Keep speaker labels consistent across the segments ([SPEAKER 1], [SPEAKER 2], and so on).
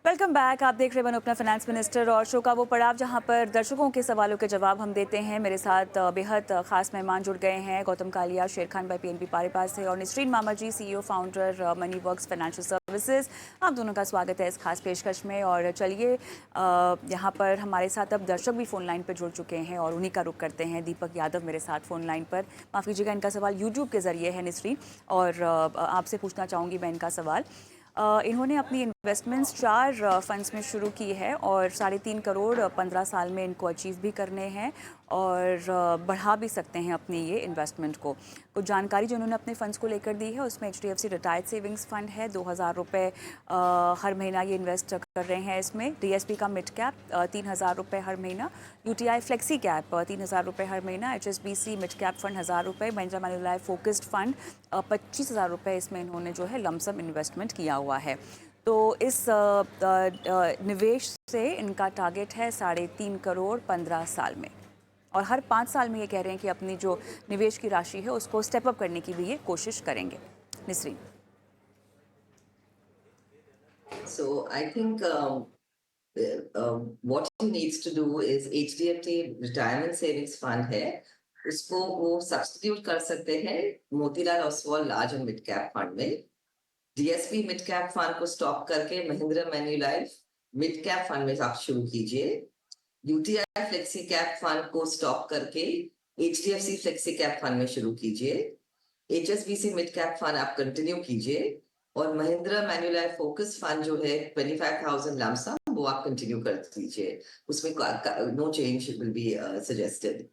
[SPEAKER 1] Welcome back. आप देख रहे हैं अपना फाइनेंस मिनिस्टर और शो का वो पड़ाव जहां पर दर्शकों के सवालों के जवाब हम देते हैं। मेरे साथ बेहद खास मेहमान जुड़ गए हैं। गौतम कालिया, शेर खान भाई पीएनबी पारेपास से और Nisreen Mamaji, CEO founder Money Works financial services. आप दोनों का स्वागत है इस खास पेशकश में। और चलिए यहाँ पर हमारे साथ अब दर्शक भी फ़ोन लाइन पर जुड़ चुके हैं और उन्हीं का रुख करते हैं। दीपक यादव मेरे साथ फ़ोन लाइन पर। माफ़ कीजिएगा, इनका सवाल यूट्यूब के ज़रिए है निसरीन, और आपसे पूछना चाहूँगी मैं इनका सवाल। इन्होंने अपनी इन्वेस्टमेंट्स 4 फंड्स में शुरू की है और 3.5 करोड़ 15 साल में इनको अचीव भी करने हैं और बढ़ा भी सकते हैं अपनी ये इन्वेस्टमेंट को। कुछ जानकारी जो उन्होंने अपने फंड्स को लेकर दी है उसमें HDFC रिटायर्ड सेविंग्स फंड है, 2,000 रुपये हर महीना ये इन्वेस्ट कर रहे हैं इसमें। DSP का मिड कैप 3,000 रुपये हर महीना, UTI फ्लेक्सी कैप 3,000 रुपये हर महीना, HSBC मिड कैप फंड 1,000 रुपये, महिंद्रा मैन्युलाइफ फोकस्ड फंड 25,000 रुपये इसमें इन्होंने जो है लमसम इन्वेस्टमेंट किया हुआ है। तो इस निवेश से इनका टारगेट है 3.5 करोड़ 15 साल में, और हर 5 साल में ये कह रहे हैं कि अपनी जो निवेश की राशि है उसको स्टेप अप करने की भी ये कोशिश करेंगे। निसरीन।
[SPEAKER 2] So I think what he needs to do is HDFC retirement savings fund है, उसको वो सब्स्टिट्यूट कर सकते हैं Motilal Oswal large and mid cap fund में। DSP मिड कैप फंड को स्टॉप करके महिंद्रा मैन्युलाइफ मिड कैप फंड में आप शुरू कीजिए। UTI फ्लेक्सी कैप फंड को स्टॉप करके HDFC फ्लेक्सी कैप फंड में शुरू कीजिए। HSBC मिड कैप फंड आप कंटिन्यू कीजिए और महिंद्रा मैन्युलाइफ फोकस फंड जो है 25,000 लमसम वो आप कंटिन्यू कर दीजिए। उसमें no change will be suggested.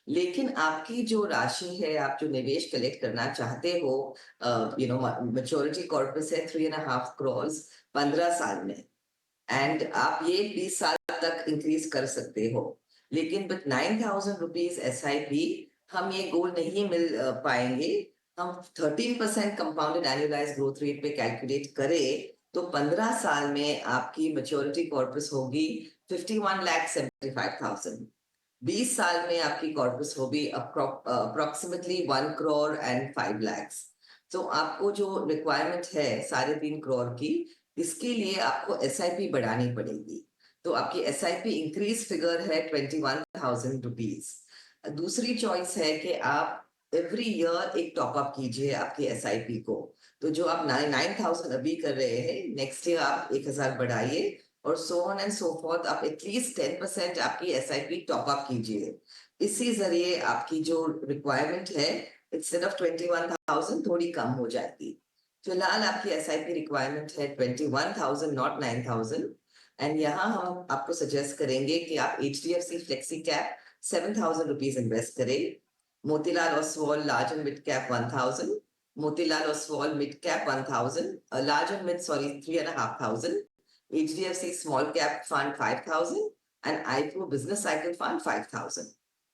[SPEAKER 2] लेकिन आपकी जो राशि है, आप जो निवेश कलेक्ट करना चाहते हो, मैच्योरिटी कॉर्पस है 3.5 करोड़ 15 साल में, एंड आप ये 20 साल तक इंक्रीज कर सकते हो। लेकिन विद 9,000 रुपीज SIP हम ये गोल नहीं मिल पाएंगे। हम 13% कंपाउंडेड एनुअलाइज्ड ग्रोथ रेट पे कैलकुलेट करें तो 15 साल में आपकी मैच्योरिटी कॉर्पस होगी 51,75,000। 20 साल में आपकी कॉर्पस होगी अप्रोक्सीमेटली 1 करोड़ एंड 5 लाख। तो आपको जो रिक्वायरमेंट है 3.5 करोड़ की, इसके लिए आपको SIP बढ़ानी पड़ेगी। तो आपकी SIP इंक्रीज फिगर है 21,000 रुपीज। दूसरी चॉइस है कि आप एवरी ईयर एक टॉप अप कीजिए आपकी SIP को। तो जो आप 9,000 अभी कर रहे हैं, नेक्स्ट ईयर आप 1,000 बढ़ाइए और so on and so fourth. आप एटलीस्ट 10% आपकी SIP टॉप अप कीजिए। इसी जरिए आपकी जो रिक्वायरमेंट है इंस्टेड ऑफ 21,000 थोड़ी कम हो जाएगी। फिलहाल आपकी SIP रिक्वायरमेंट है 21,000 नॉट 9,000। एंड यहाँ हम आपको सजेस्ट करेंगे कि आप HDFC flexi cap 7,000 rupees invest करें, Motilal Oswal large and mid cap 1,000, Motilal Oswal mid cap 1,000, large and mid 3,500, HDFC small cap fund 5,000 and iPro business cycle fund 5,000.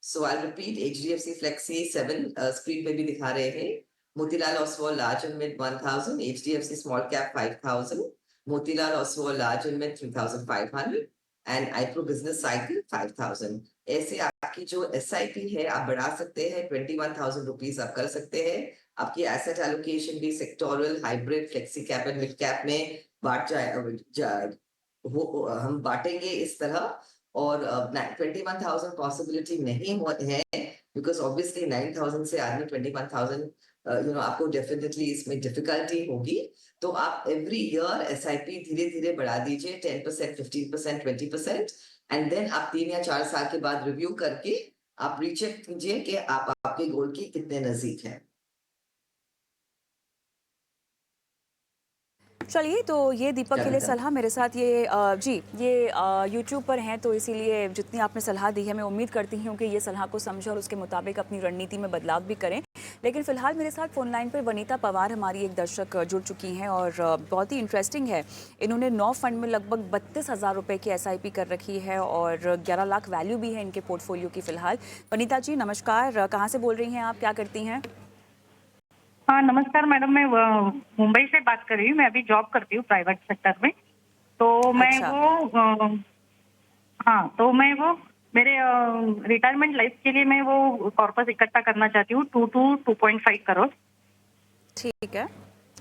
[SPEAKER 2] So I'll repeat HDFC Flexi 7 screen पे भी दिखा रहे हैं। Motilal Oswal large and mid 1,000, HDFC small cap 5,000, Motilal Oswal large and mid 3,500 and iPro business cycle 5,000. ऐसे आपकी जो SIP है आप बढ़ा सकते हैं, 21,000 रुपीज आप कर सकते हैं। आपकी एसेट एलोकेशन भी sectoral, hybrid, flexi cap and mid cap में बांट वो हम बांटेंगे इस तरह। और 21,000 पॉसिबिलिटी नहीं है बिकॉज ऑब्वियसली 9,000 से आदमी 21,000 आपको डेफिनेटली इसमें डिफिकल्टी होगी। तो आप एवरी ईयर SIP धीरे धीरे बढ़ा दीजिए 10%, 15%, 20%, एंड देन आप 3 या 4 साल के बाद रिव्यू करके आप रीचेक कीजिए कि आप आपके गोल के कितने नजदीक हैं।
[SPEAKER 1] चलिए, तो ये दीपक के लिए सलाह। मेरे साथ ये जी, ये यूट्यूब पर हैं, तो इसीलिए जितनी आपने सलाह दी है मैं उम्मीद करती हूँ कि ये सलाह को समझें और उसके मुताबिक अपनी रणनीति में बदलाव भी करें। लेकिन फिलहाल मेरे साथ फ़ोन लाइन पर वनीता पवार हमारी एक दर्शक जुड़ चुकी हैं और बहुत ही इंटरेस्टिंग है। इन्होंने 9 फंड में लगभग 32,000 रुपये की SIP कर रखी है और 11 लाख वैल्यू भी है इनके पोर्टफोलियो की फ़िलहाल। वनीता जी नमस्कार, कहाँ से बोल रही हैं आप, क्या करती हैं?
[SPEAKER 3] हाँ नमस्कार मैडम, मैं मुंबई से बात कर रही हूँ। मैं अभी जॉब करती हूँ प्राइवेट सेक्टर में। तो मैं
[SPEAKER 1] अच्छा।
[SPEAKER 3] वो मेरे रिटायरमेंट लाइफ के लिए मैं वो कॉर्पस इकट्ठा करना चाहती हूँ 2 to 2.5 करोड़।
[SPEAKER 1] ठीक है।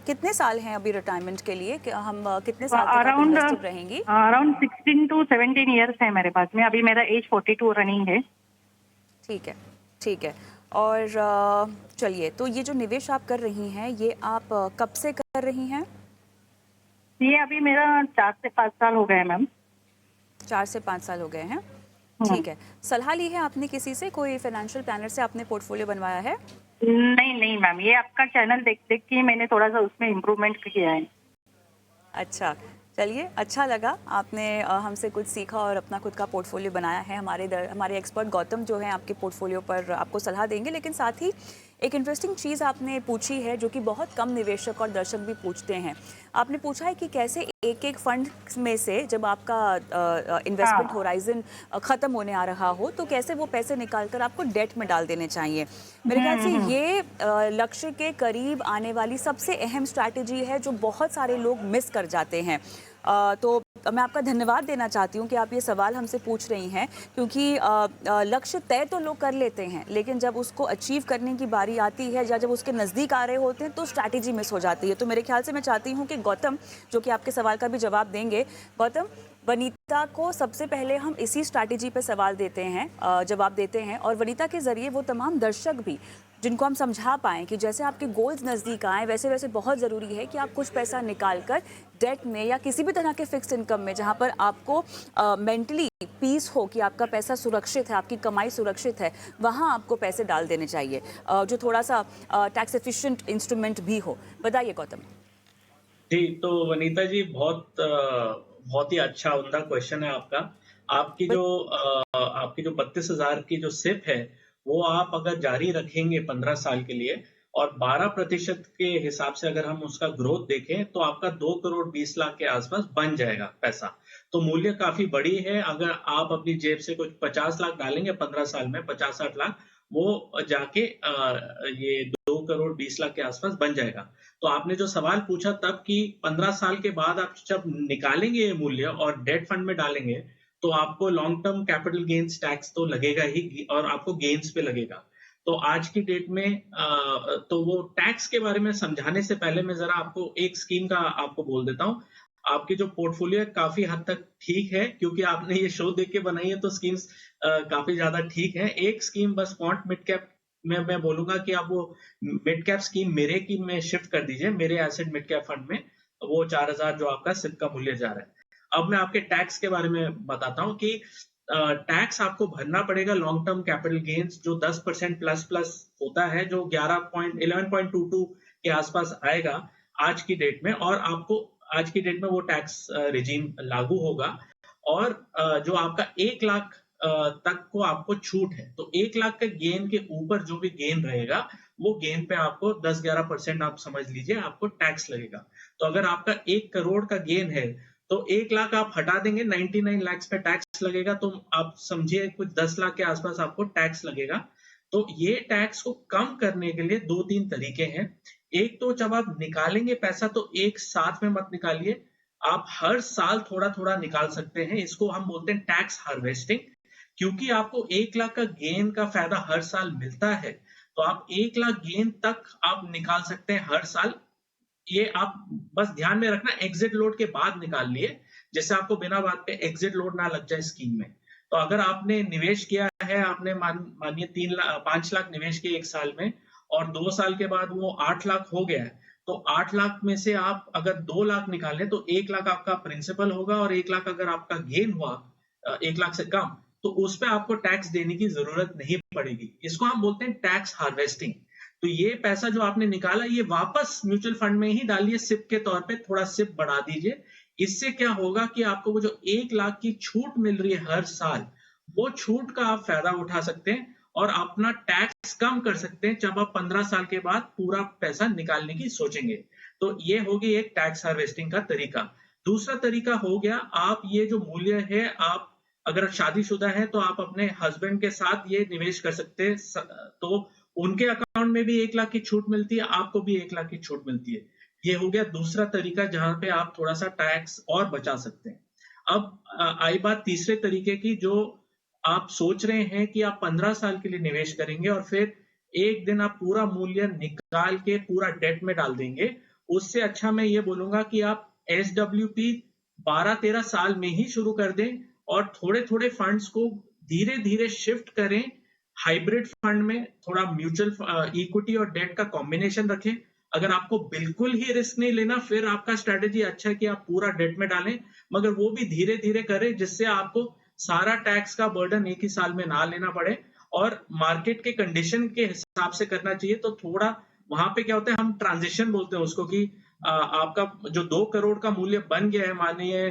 [SPEAKER 1] कितने साल हैं अभी रिटायरमेंट के लिए कि हम कितने साल तक आप
[SPEAKER 3] अराउंड
[SPEAKER 1] इन्वेस्टेड रहेंगी?
[SPEAKER 3] अराउंड 16 to 17 ईयर्स है मेरे पास में। अभी मेरा एज 42 रनिंग है।
[SPEAKER 1] ठीक है, ठीक है। और चलिए, तो ये जो निवेश आप कर रही हैं, ये आप कब से कर रही हैं?
[SPEAKER 3] ये अभी मेरा 4 से 5 साल हो गए मैम।
[SPEAKER 1] 4 से 5 साल हो गए हैं।
[SPEAKER 3] हम्म।
[SPEAKER 1] ठीक है। सलाह ली है आपने किसी से, कोई फाइनेंशियल प्लानर से आपने पोर्टफोलियो बनवाया है?
[SPEAKER 3] नहीं नहीं मैम, ये आपका चैनल देख देख के मैंने थोड़ा सा उसमें इम्प्रूवमेंट किया है।
[SPEAKER 1] अच्छा, चलिए अच्छा लगा आपने हमसे कुछ सीखा और अपना खुद का पोर्टफोलियो बनाया है। हमारे एक्सपर्ट गौतम जो हैं आपके पोर्टफोलियो पर आपको सलाह देंगे, लेकिन साथ ही एक इंटरेस्टिंग चीज़ आपने पूछी है जो कि बहुत कम निवेशक और दर्शक भी पूछते हैं। आपने पूछा है कि कैसे एक फंड में से जब आपका इन्वेस्टमेंट होराइजन ख़त्म होने आ रहा हो तो कैसे वो पैसे निकाल कर आपको डेट में डाल देने चाहिए। मेरे ख्याल से ये लक्ष्य के करीब आने वाली सबसे अहम स्ट्रैटेजी है जो बहुत सारे लोग मिस कर जाते हैं। तो मैं आपका धन्यवाद देना चाहती हूँ कि आप ये सवाल हमसे पूछ रही हैं, क्योंकि लक्ष्य तय तो लोग कर लेते हैं, लेकिन जब उसको अचीव करने की बारी आती है या जब उसके नज़दीक आ रहे होते हैं तो स्ट्रैटेजी मिस हो जाती है। तो मेरे ख्याल से मैं चाहती हूँ कि गौतम, जो कि आपके सवाल का भी जवाब देंगे, गौतम, वनीता को सबसे पहले हम इसी स्ट्रैटेजी पे सवाल देते हैं, जवाब देते हैं, और वनीता के ज़रिए वो तमाम दर्शक भी जिनको हम समझा पाएँ कि जैसे आपके गोल्स नज़दीक आएँ वैसे वैसे बहुत ज़रूरी है कि आप कुछ पैसा निकाल कर डेट में या किसी भी तरह के फिक्स्ड इनकम में, जहाँ पर आपको मेंटली पीस हो कि आपका पैसा सुरक्षित है, आपकी कमाई सुरक्षित है, वहाँ आपको पैसे डाल देने चाहिए, जो थोड़ा सा टैक्स एफिशिएंट इंस्ट्रूमेंट भी हो। बताइए गौतम।
[SPEAKER 4] जी, तो वनीता जी, बहुत ही अच्छा उम्दा क्वेश्चन है आपका। आपकी जो 32,000 की जो सिप है, वो आप अगर जारी रखेंगे 15 साल के लिए और 12% के हिसाब से अगर हम उसका ग्रोथ देखें, तो आपका 2 करोड़ 20 लाख के आसपास बन जाएगा पैसा। तो मूल्य काफ़ी बड़ी है। अगर आप अपनी जेब से कुछ 50 लाख डालेंगे 15 साल में, 50-60 लाख, वो जाके ये 2 करोड़ 20 लाख के आसपास बन जाएगा। तो आपने जो सवाल पूछा तब कि 15 साल के बाद आप जब निकालेंगे ये मूल्य और डेट फंड में डालेंगे, तो आपको long term capital gains tax तो लगेगा ही और आपको गेन्स पे लगेगा। तो आज की डेट में तो वो टैक्स के बारे में समझाने से पहले मैं ज़रा आपको एक स्कीम का आपको बोल देता हूँ। आपकी जो पोर्टफोलियो है काफ़ी हद तक ठीक है, क्योंकि आपने ये शो देख के बनाई है तो स्कीम्स काफ़ी ज़्यादा ठीक है। एक स्कीम बस क्वांट मिड कैप में मैं बोलूँगा कि आप वो मिड कैप स्कीम मेरे की में शिफ्ट कर दीजिए, मेरे एसेट मिड कैप फंड में, वो 4,000 जो आपका सिप का मूल्य जा रहा है। अब मैं आपके टैक्स के बारे में बताता हूँ कि टैक्स आपको भरना पड़ेगा लॉन्ग टर्म कैपिटल गेन्स जो 10% प्लस प्लस होता है, जो 11.22 के आसपास आएगा आज की डेट में, और आपको आज की डेट में वो टैक्स रिजीम लागू होगा। और जो आपका 1 लाख तक को आपको छूट है, तो 1 लाख का गेन के ऊपर जो भी गेन रहेगा, वो गेन पे आपको 10-11% आप समझ लीजिए आपको टैक्स लगेगा। तो अगर आपका 1 करोड़ का गेन है, तो 1 लाख आप हटा देंगे, 99 लाख पे टैक्स लगेगा, तो आप समझिए कुछ 10 लाख के आसपास आपको टैक्स लगेगा। तो ये टैक्स को कम करने के लिए 2-3 तरीके हैं। एक तो जब आप निकालेंगे पैसा तो एक साथ में मत निकालिए, आप हर साल थोड़ा-थोड़ा निकाल सकते हैं। इसको हम बोलते हैं टैक्स हार्वेस्टिंग। क्योंकि आपको 1 लाख का गेन का फायदा हर साल मिलता है, तो आप 1 लाख गेन तक आप निकाल सकते हैं हर साल। ये आप बस ध्यान में रखना, एग्जिट लोड के बाद निकाल लिए, जिससे आपको बिना बात पे एग्जिट लोड ना लग जाए स्कीम में। तो अगर आपने निवेश किया है, आपने मानिए 5 लाख निवेश किए 1 साल में और 2 साल के बाद वो 8 लाख हो गया है, तो 8 लाख में से आप अगर 2 लाख निकालें तो 1 लाख आपका प्रिंसिपल होगा, और 1 लाख अगर आपका गेन हुआ 1 लाख से कम, तो उस पे आपको टैक्स देने की जरूरत नहीं पड़ेगी। इसको हम बोलते हैं टैक्स हार्वेस्टिंग। तो ये पैसा जो आपने निकाला, ये वापस म्यूचुअल फंड में ही डालिए, सिप के तौर पे थोड़ा सिप बढ़ा दीजिए। इससे क्या होगा कि आपको वो जो 1 लाख की छूट मिल रही है हर साल, वो छूट का आप फायदा उठा सकते हैं और अपना टैक्स कम कर सकते हैं जब आप 15 साल के बाद पूरा पैसा निकालने की सोचेंगे। तो ये होगी एक टैक्स हार्वेस्टिंग का तरीका। दूसरा तरीका हो गया, आप ये जो मूल्य है, आप अगर शादीशुदा है तो आप अपने हस्बैंड के साथ ये निवेश कर सकते हैं, तो उनके अकाउंट में भी 1 लाख की छूट मिलती है, आपको भी 1 लाख की छूट मिलती है। ये हो गया दूसरा तरीका जहां पे आप थोड़ा सा टैक्स और बचा सकते हैं। अब आई बात तीसरे तरीके की, जो आप सोच रहे हैं कि आप 15 साल के लिए निवेश करेंगे और फिर एक दिन आप पूरा मूल्य निकाल के पूरा डेट में डाल देंगे उससे अच्छा मैं ये बोलूंगा कि आप SWP 12-13 साल में ही शुरू कर दें और थोड़े थोड़े फंड्स को धीरे धीरे शिफ्ट करें हाइब्रिड फंड में। थोड़ा म्यूचुअल इक्विटी और डेट का कॉम्बिनेशन रखें। अगर आपको बिल्कुल ही रिस्क नहीं लेना, फिर आपका स्ट्रेटेजी अच्छा है कि आप पूरा डेट में डालें, मगर वो भी धीरे धीरे करें जिससे आपको सारा टैक्स का बर्डन एक ही साल में ना लेना पड़े। और मार्केट के कंडीशन के हिसाब से करना चाहिए। तो थोड़ा वहां पे क्या होता है, हम ट्रांजिशन बोलते हैं उसको कि आपका जो 2 करोड़ का मूल्य बन गया है मानिए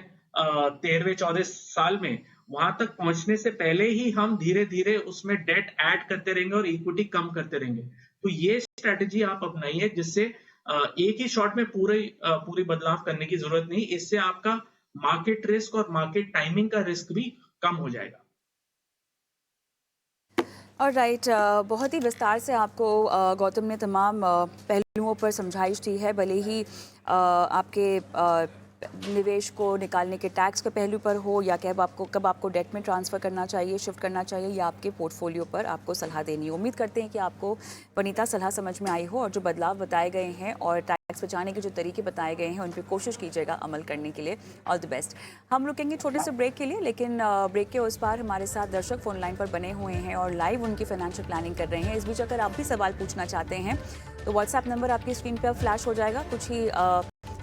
[SPEAKER 4] 13वें-14 साल में, वहां तक पहुंचने से पहले ही हम धीरे धीरे उसमें डेट ऐड करते रहेंगे और इक्विटी कम करते रहेंगे। तो ये स्ट्रेटेजी आप अपनाइए जिससे एक ही शॉट में पूरी बदलाव करने की जरूरत नहीं। इससे आपका मार्केट रिस्क और मार्केट टाइमिंग का रिस्क भी कम हो जाएगा।
[SPEAKER 1] और राइट, बहुत ही विस्तार से आपको गौतम ने तमाम पहलुओं पर समझाइश दी है, भले ही आपके निवेश को निकालने के टैक्स के पहलू पर हो या कब आपको डेट में ट्रांसफ़र करना चाहिए, शिफ्ट करना चाहिए, या आपके पोर्टफोलियो पर आपको सलाह देनी है। उम्मीद करते हैं कि आपको वनीता सलाह समझ में आई हो और जो बदलाव बताए गए हैं और टैक्स बचाने के जो तरीके बताए गए हैं उन पर कोशिश कीजिएगा अमल करने के लिए। All the best. हम रुकेंगे छोटे से ब्रेक के लिए, लेकिन ब्रेक के उस पार हमारे साथ दर्शक फ़ोन लाइन पर बने हुए हैं और लाइव उनकी फाइनेंशियल प्लानिंग कर रहे हैं। इस बीच अगर आप भी सवाल पूछना चाहते हैं तो व्हाट्सएप नंबर आपकी स्क्रीन पर फ्लैश हो जाएगा, कुछ ही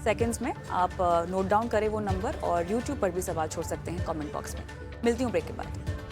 [SPEAKER 1] सेकंड्स में आप नोट डाउन करें वो नंबर, और यूट्यूब पर भी सवाल छोड़ सकते हैं कमेंट बॉक्स में। मिलती हूँ ब्रेक के बाद।